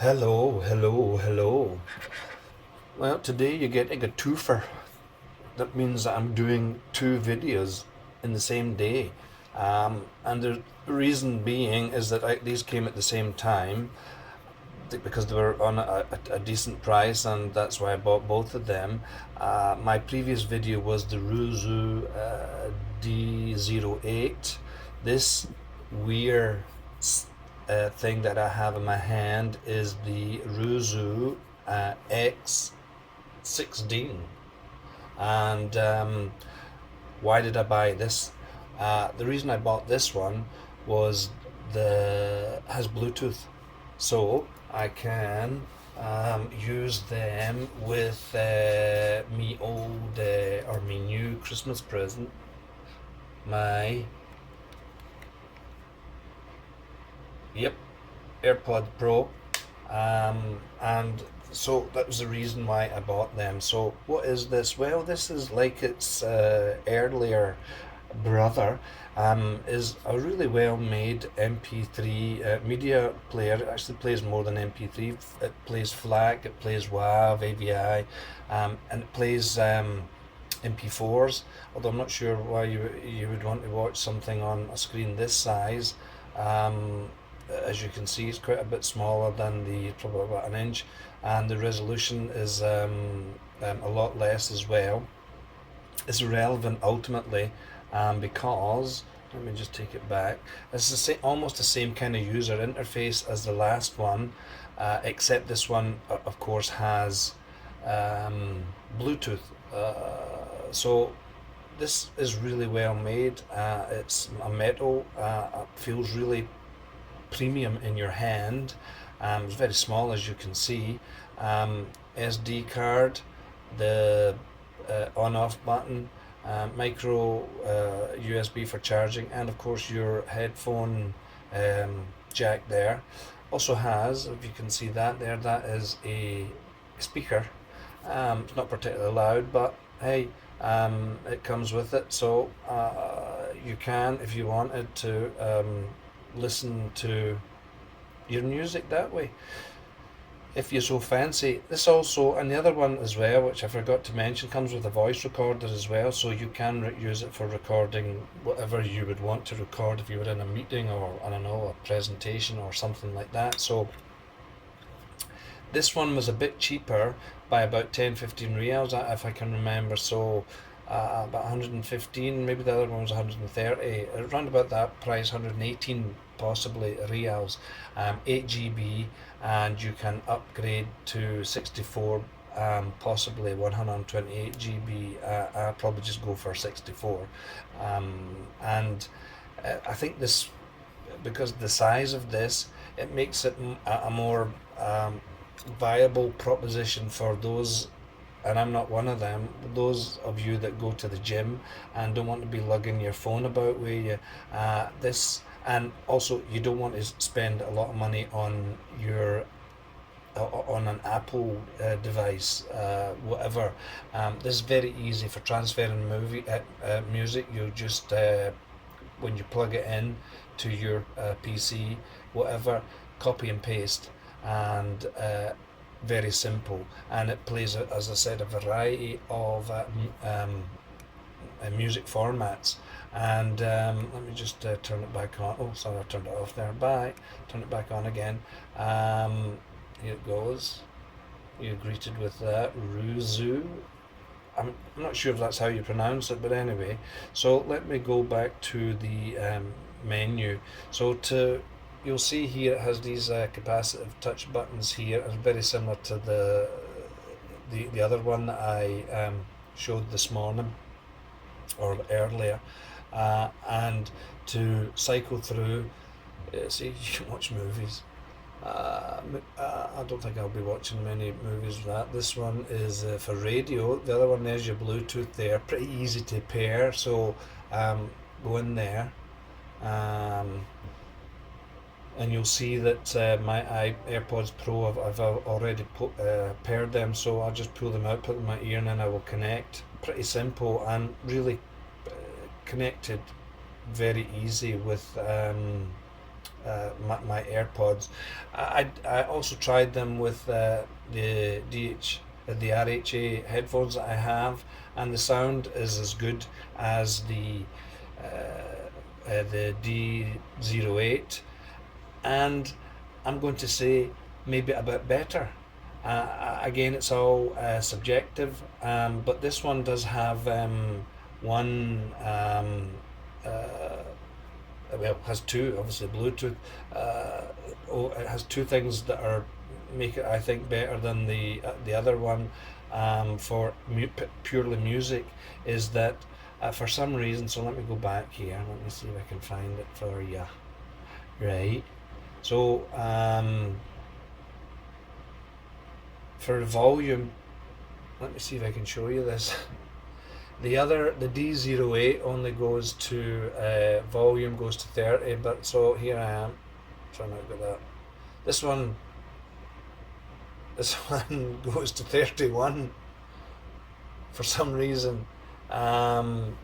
Hello, hello, hello. Well, today you're getting a twofer. That means that I'm doing two videos in the same day. And the reason being is that these came at the same time because they were on a decent price, and that's why I bought both of them. My previous video was the Ruizu D08. This weird thing that I have in my hand is the Ruizu X16. And why did I buy this? The reason I bought this one was the has Bluetooth, so I can use them with me old or me new Christmas present, my yep AirPod Pro, and so that was the reason why I bought them. So what is this? Well, this is like its earlier brother. Is a really well made MP3 media player. It actually plays more than MP3. It plays FLAC, it plays WAV, AVI, and it plays MP4s. Although I'm not sure why you would want to watch something on a screen this size. As you can see, it's quite a bit smaller than the probably about an inch, and the resolution is a lot less as well. It's irrelevant ultimately, because let me just take it back. It's almost the same kind of user interface as the last one, except this one, of course, has Bluetooth. So this is really well made. It's a metal. It feels really premium in your hand. It's very small, as you can see. SD card, the on-off button, micro USB for charging, and of course your headphone jack there. Also has, if you can see that there, that is a speaker. It's not particularly loud, but hey, it comes with it, so you can, if you wanted to, listen to your music that way if you so fancy. This also, and the other one as well, which I forgot to mention, comes with a voice recorder as well, so you can use it for recording whatever you would want to record if you were in a meeting or, I don't know, a presentation or something like that. So this one was a bit cheaper by about 10-15 reals, if I can remember. So about 115, maybe the other one was 130, around about that price, 118 possibly reals, 8 GB, and you can upgrade to 64, possibly 128 GB. I'll probably just go for 64, and I think this, because the size of this, it makes it a more viable proposition for those, and I'm not one of them, those of you that go to the gym and don't want to be lugging your phone about with you. This, and also you don't want to spend a lot of money on your on an Apple device, whatever. This is very easy for transferring music. You just when you plug it in to your PC, whatever, copy and paste, and very simple. And it plays, as I said, a variety of music formats. And let me just turn it back on. Oh, sorry, I turned it off there. Bye. Turn it back on again. Here it goes. You're greeted with that Ruizu. I'm not sure if that's how you pronounce it, but anyway. So let me go back to the menu. So you'll see here it has these capacitive touch buttons here. It's very similar to the other one that I showed this morning or earlier. And to cycle through, see, you can watch movies. I don't think I'll be watching many movies with that. This one is for radio. The other one, there's your Bluetooth there. Pretty easy to pair. So go in there, and you'll see that my AirPods Pro, I've already paired them. So I'll just pull them out, put them in my ear, and then I will connect. Pretty simple and really connected very easy with my AirPods. I also tried them with the RHA headphones that I have, and the sound is as good as the D08, and I'm going to say maybe a bit better. Again, it's all subjective, but this one does have one. Well, has two, obviously Bluetooth. Uh, it has two things that are make it, I think, better than the other one. For purely music, is that for some reason. So let me go back here. Let me see if I can find it for you. Right. So for volume, let me see if I can show you this. The D08 only goes to volume goes to 30, but so here I am trying to get that. This one, this one goes to 31 for some reason, um,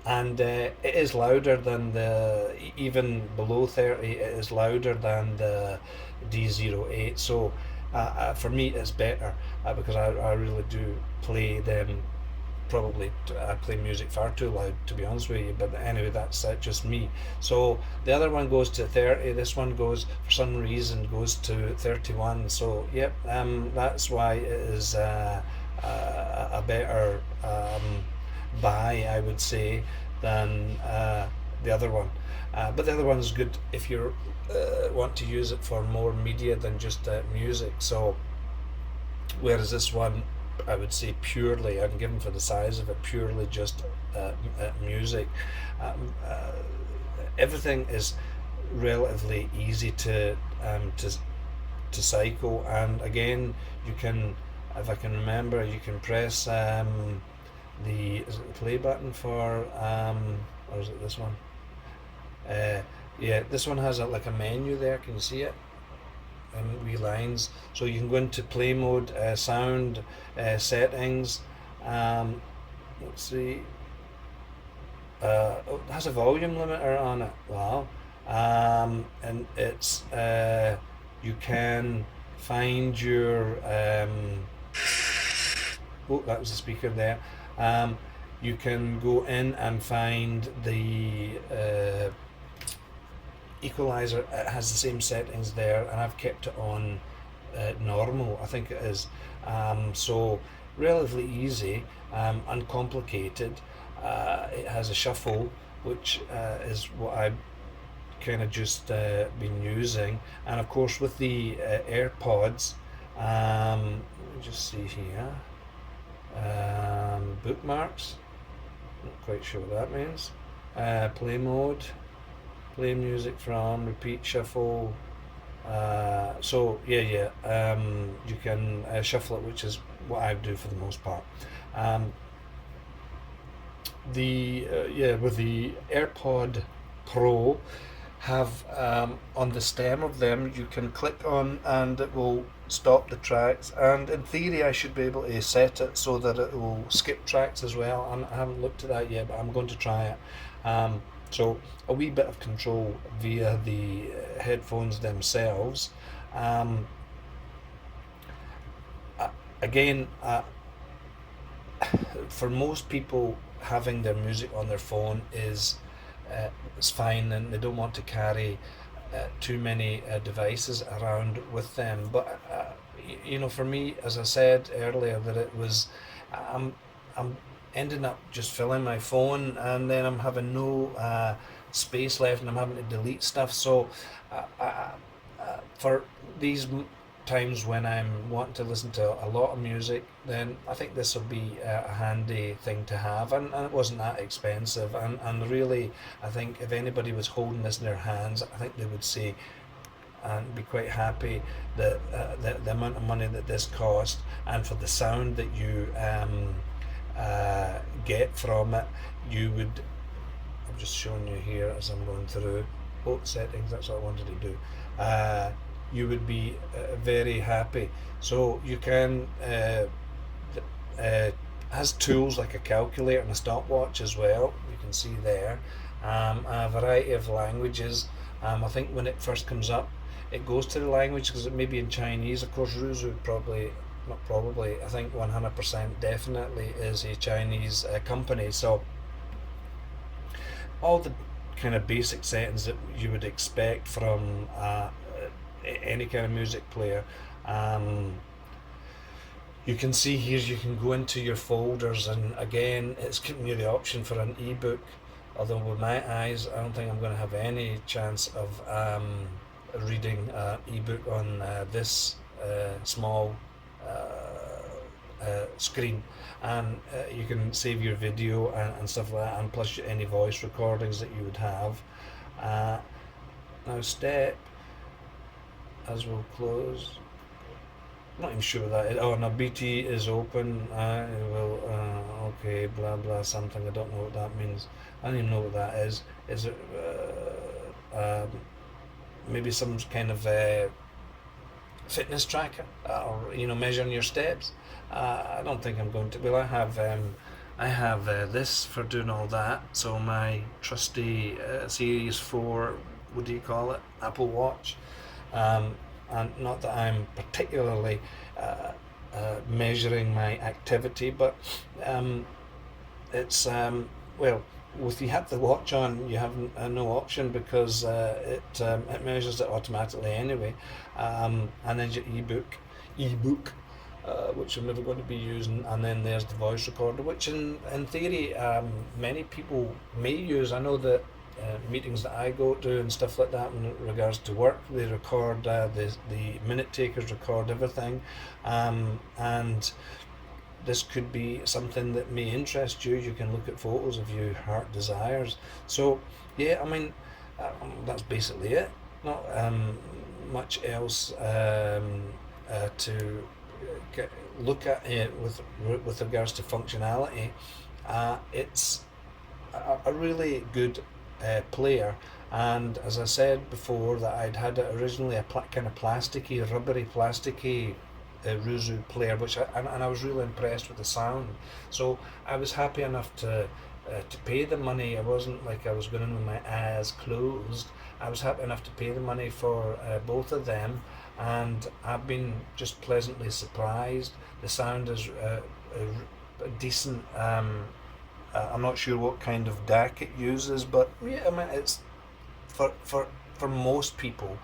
and it is louder than even below 30. It is louder than the D08. So for me, it's better because I really do play them probably I play music far too loud, to be honest with you, but anyway, that's just me. So the other one goes to 30, this one goes for some reason goes to 31. So yep, that's why it is a better buy, I would say, than the other one. But the other one is good if you want to use it for more media than just music. So whereas this one, I would say purely, and given for the size of it, purely just music. Um, uh, Everything is relatively easy to cycle, and again, you can, if I can remember, you can press the is it the play button for or is it this one? Uh, yeah, this one has like a menu there. Can you see it? Wee lines. So you can go into play mode, sound settings. Um, let's see. Oh, it has a volume limiter on it. Wow. And it's you can find your oh, that was the speaker there. Um, you can go in and find the equalizer. It has the same settings there, and I've kept it on normal, I think it is. So relatively easy, uncomplicated. It has a shuffle, which is what I've kind of just been using, and of course with the AirPods. Let me just see here. Bookmarks. Not quite sure what that means. Play mode. Play music from, repeat, shuffle. So yeah, you can shuffle it, which is what I do for the most part. Um, the Yeah, with the AirPod Pro, have on the stem of them you can click on and it will stop the tracks, and in theory I should be able to set it so that it will skip tracks as well. I haven't looked at that yet, but I'm going to try it. So a wee bit of control via the headphones themselves. Um, uh, Again, for most people, having their music on their phone is fine, and they don't want to carry too many devices around with them. But for me, as I said earlier, that it was, I'm I'm ending up just filling my phone, and then I'm having no space left, and I'm having to delete stuff. So for these times when I'm wanting to listen to a lot of music, then I think this will be a handy thing to have, and it wasn't that expensive, and really I think if anybody was holding this in their hands, I think they would say and be quite happy that the amount of money that this cost, and for the sound that you get from it, you would. I'm just showing you here as I'm going through. Oh, settings. That's what I wanted to do. You would be very happy. So you can has tools like a calculator and a stopwatch as well. You can see there. a variety of languages. I think when it first comes up, it goes to the language because it may be in Chinese. Of course, Ruizu probably, not probably, I think 100% definitely is a Chinese company. So all the kind of basic settings that you would expect from any kind of music player. Um, you can see here, you can go into your folders, and again, it's giving you the option for an ebook. Although with my eyes, I don't think I'm going to have any chance of reading an ebook on this small screen. And you can save your video and stuff like that, and plus any voice recordings that you would have. Uh, Now, step as we'll close. Not even sure what that is. Oh no, BT is open. I will. Okay, blah blah something. I don't know what that means. I don't even know what that is. Is it maybe some kind of fitness tracker, or measuring your steps? I don't think I'm going to. Well, I have this for doing all that. So my trusty Series 4. What do you call it? Apple Watch. Um, and not that I'm particularly measuring my activity, but it's well, if you have the watch on, you have no option because it measures it automatically anyway. And then your ebook, which I'm never going to be using, and then there's the voice recorder, which in theory many people may use. I know that meetings that I go to and stuff like that in regards to work, they record the minute takers record everything, and this could be something that may interest you. You can look at photos of your heart desires. So yeah, I mean that's basically it. Not much else to look at it with regards to functionality. It's a really good player, and as I said before, that I'd had it originally a kind of plasticky, rubbery, plasticky Ruizu player, and I was really impressed with the sound. So I was happy enough to pay the money. I wasn't like I was going in with my eyes closed. I was happy enough to pay the money for both of them, and I've been just pleasantly surprised. The sound is decent. I'm not sure what kind of DAC it uses, but yeah, I mean it's for most people,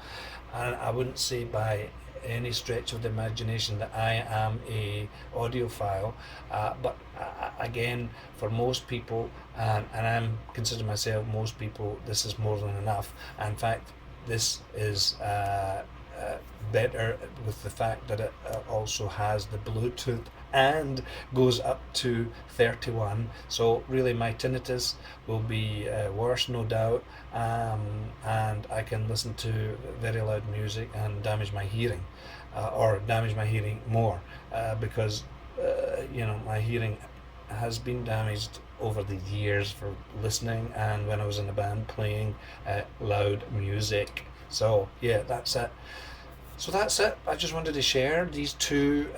and I wouldn't say by any stretch of the imagination that I am a audiophile, but again, for most people, and I'm consider myself most people, this is more than enough. In fact, this is better with the fact that it also has the Bluetooth and goes up to 31. So really my tinnitus will be worse, no doubt, and I can listen to very loud music and damage my hearing, or damage my hearing more, because my hearing has been damaged over the years for listening and when I was in a band playing loud music. So yeah, that's it. So that's it. I just wanted to share these two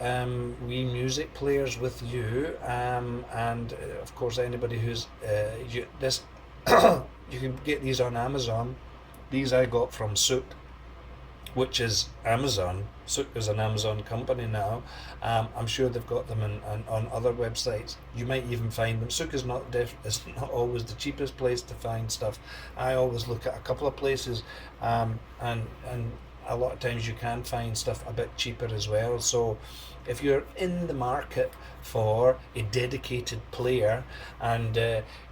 wee music players with you, and of course anybody who's this, you can get these on Amazon. These I got from Souk, which is Amazon. Souk is an Amazon company now. I'm sure they've got them on other websites. You might even find them. Souk is is not always the cheapest place to find stuff. I always look at a couple of places, and a lot of times you can find stuff a bit cheaper as well. So if you're in the market for a dedicated player, and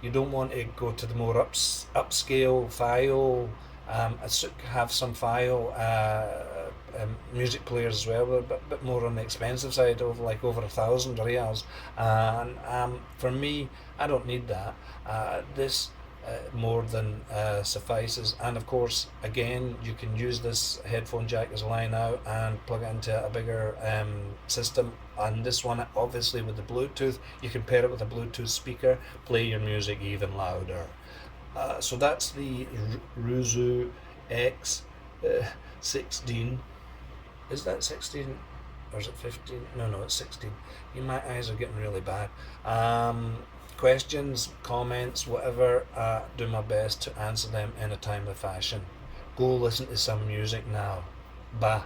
you don't want to go to the more upscale file, have some file music players as well, but a bit more on the expensive side, of like over 1,000 riyals, and for me, I don't need that. This more than suffices. And of course, again, you can use this headphone jack as a line out and plug it into a bigger system. And this one, obviously, with the Bluetooth, you can pair it with a Bluetooth speaker, play your music even louder. So that's the Ruizu X16. Is that 16 or is it 15? No, it's 16. My eyes are getting really bad. questions, comments, whatever, do my best to answer them in a timely fashion. Go listen to some music now. Bye.